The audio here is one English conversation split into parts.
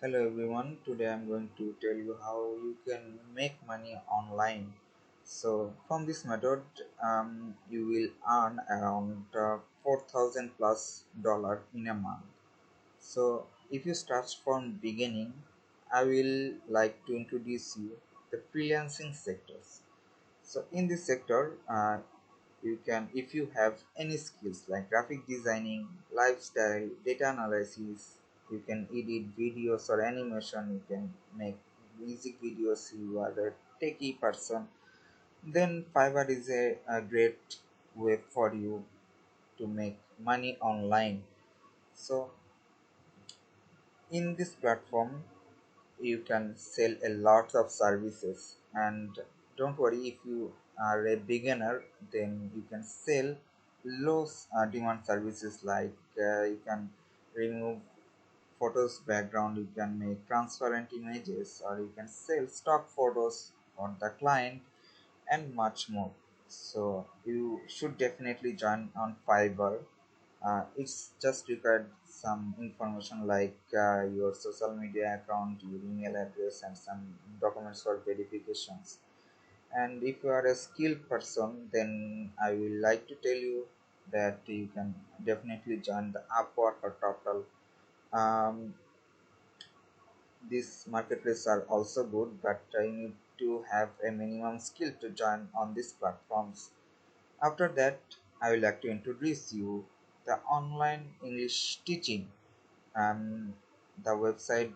Hello everyone, today I'm going to tell you how you can make money online. So, from this method, you will earn around 4,000 plus dollar in a month. So, if you start from beginning, I will like to introduce you the freelancing sectors. So, in this sector, you can, if you have any skills like graphic designing, lifestyle, data analysis, you can edit videos or animation, you can make music videos, you are a techie person, then Fiverr is a great way for you to make money online. So in this platform you can sell a lot of services, and don't worry, if you are a beginner, then you can sell low demand services like you can remove photos background, you can make transparent images, or you can sell stock photos on the client, and much more. So you should definitely join on Fiverr. It's just required some information like your social media account, your email address, and some documents for verifications. And if you are a skilled person, then I will like to tell you that you can definitely join the Upwork or Total. Um, these marketplaces are also good, but you need to have a minimum skill to join on these platforms. After that, I would like to introduce you the online English teaching. um, the website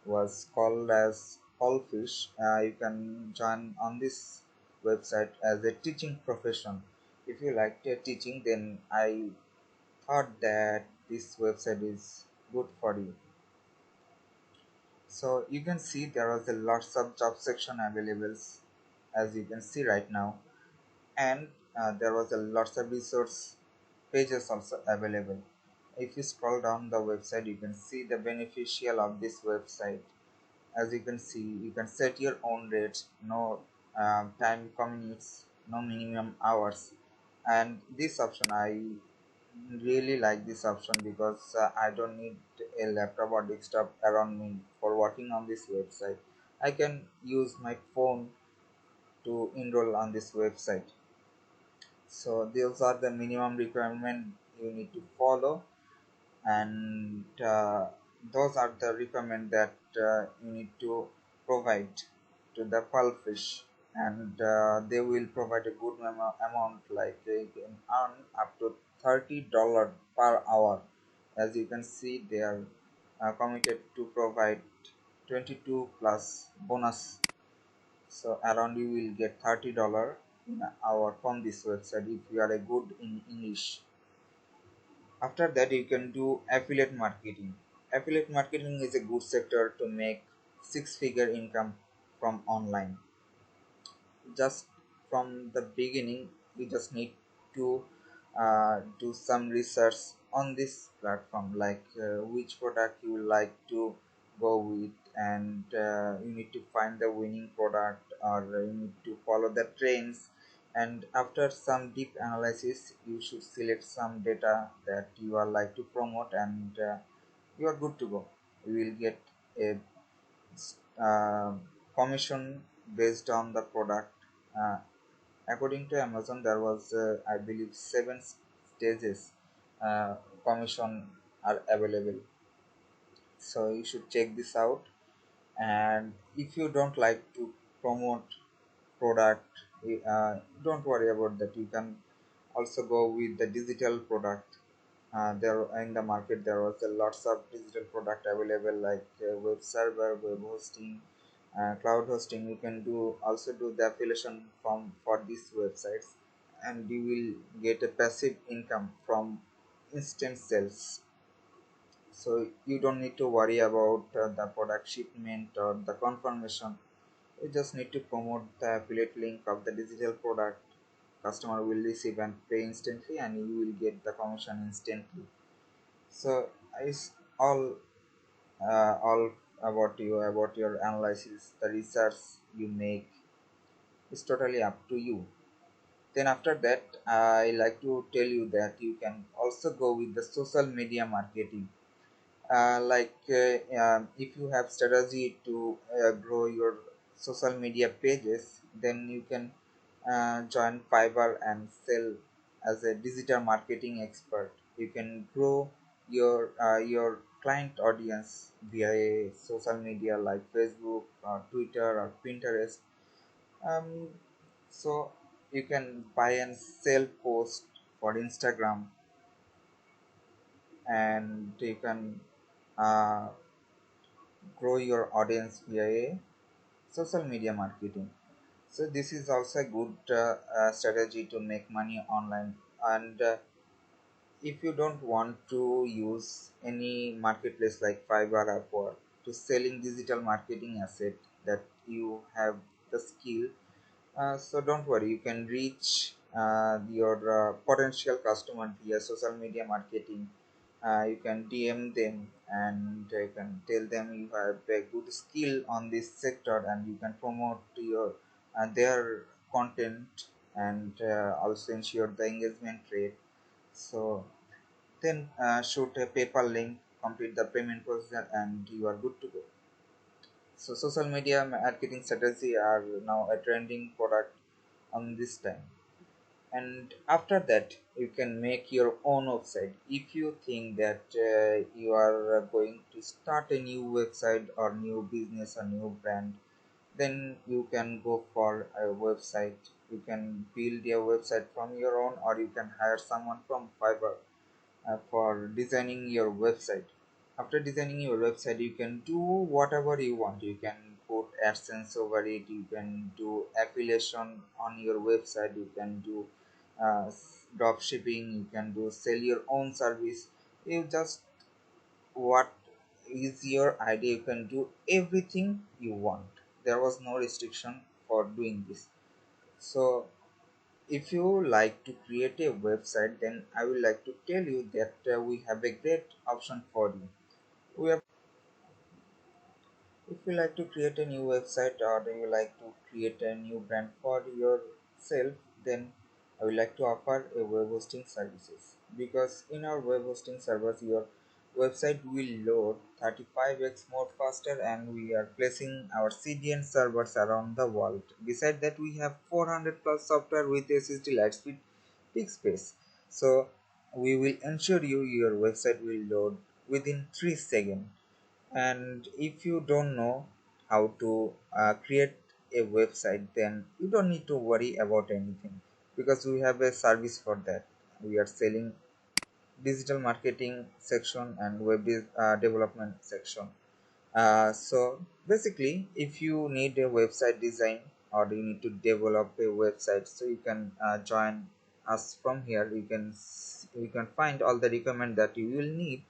was called as Allfish. You can join on this website as a teaching profession. If you like teaching, then I thought that this website is good for you. So you can see there was a lots of job section available, as you can see right now, and there was a lots of resource pages also available. If you scroll down the website, you can see the beneficial of this website. As you can see, you can set your own rates, no time commutes, no minimum hours. And this option, I really like this option because I don't need a laptop or desktop around me for working on this website. I can use my phone to enroll on this website. So those are the minimum requirement you need to follow, and those are the requirement that you need to provide to the fish, and they will provide a good amount, like they can earn up to $30 per hour. As you can see, they are committed to provide 22 plus bonus, so around you will get $30 in an hour from this website if you are a good in English. After that, you can do affiliate marketing. Affiliate marketing is a good sector to make six-figure income from online. Just from the beginning, you just need to do some research on this platform, like which product you would like to go with, and you need to find the winning product, or you need to follow the trends. And after some deep analysis, you should select some data that you are like to promote, and you are good to go. You will get a uh, commission based on the product. uh, According to Amazon, there was, I believe, seven stages uh, commission are available. So you should check this out. And if you don't like to promote product, don't worry about that. You can also go with the digital product. There in the market, there was a lots of digital product available, like web server, web hosting, cloud hosting. You can do also do the affiliation from for these websites, and you will get a passive income from instant sales. So you don't need to worry about the product shipment or the confirmation. You just need to promote the affiliate link of the digital product. Customer will receive and pay instantly, and you will get the commission instantly. So it's all about you, about your analysis, the research you make. It's totally up to you. Then after that, I like to tell you that you can also go with the social media marketing. if you have strategy to grow your social media pages, then you can join Fiverr and sell as a digital marketing expert. You can grow your client audience via a social media like Facebook or Twitter or Pinterest. um, so you can buy and sell post for Instagram, and you can uh, grow your audience via a social media marketing. So this is also a good strategy to make money online. And if you don't want to use any marketplace like Fiverr or Upwork to selling digital marketing asset that you have the skill, so don't worry, you can reach your potential customer via social media marketing. You can DM them and you can tell them you have a good skill on this sector, and you can promote your their content, and also ensure the engagement rate. So then shoot a PayPal link, complete the payment process, and you are good to go. So social media marketing strategy are now a trending product on this time. And after that you can make your own website. If you think that you are going to start a new website or new business or new brand, then you can go for a website. You can build your website from your own, or you can hire someone from Fiverr for designing your website. After designing your website, you can do whatever you want. You can put AdSense over it, you can do affiliation on your website, you can do drop shipping, you can do sell your own service. You just, what is your idea, you can do everything you want. There was no restriction for doing this. So if you like to create a website, then I would like to tell you that we have a great option for you. We have, if you like to create a new website, or do you like to create a new brand for yourself, then I would like to offer a web hosting services, because in our web hosting servers your website will load 35x more faster, and we are placing our CDN servers around the world. Besides that, we have 400 plus software with SSD Lightspeed peak space. So we will ensure your website will load within 3 seconds. And if you don't know how to create a website, then you don't need to worry about anything, because we have a service for that. We are selling digital marketing section and development section. So basically, if you need a website design or you need to develop a website, so you can join us from here. You can find all the requirement that you will need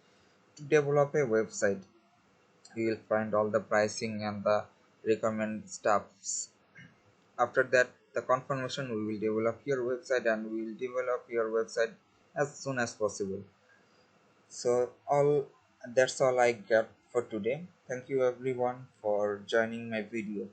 to develop a website. You will find all the pricing and the recommend stuffs. After that, the confirmation, we will develop your website, and we will develop your website as soon as possible. So that's all I got for today. Thank you everyone for joining my video.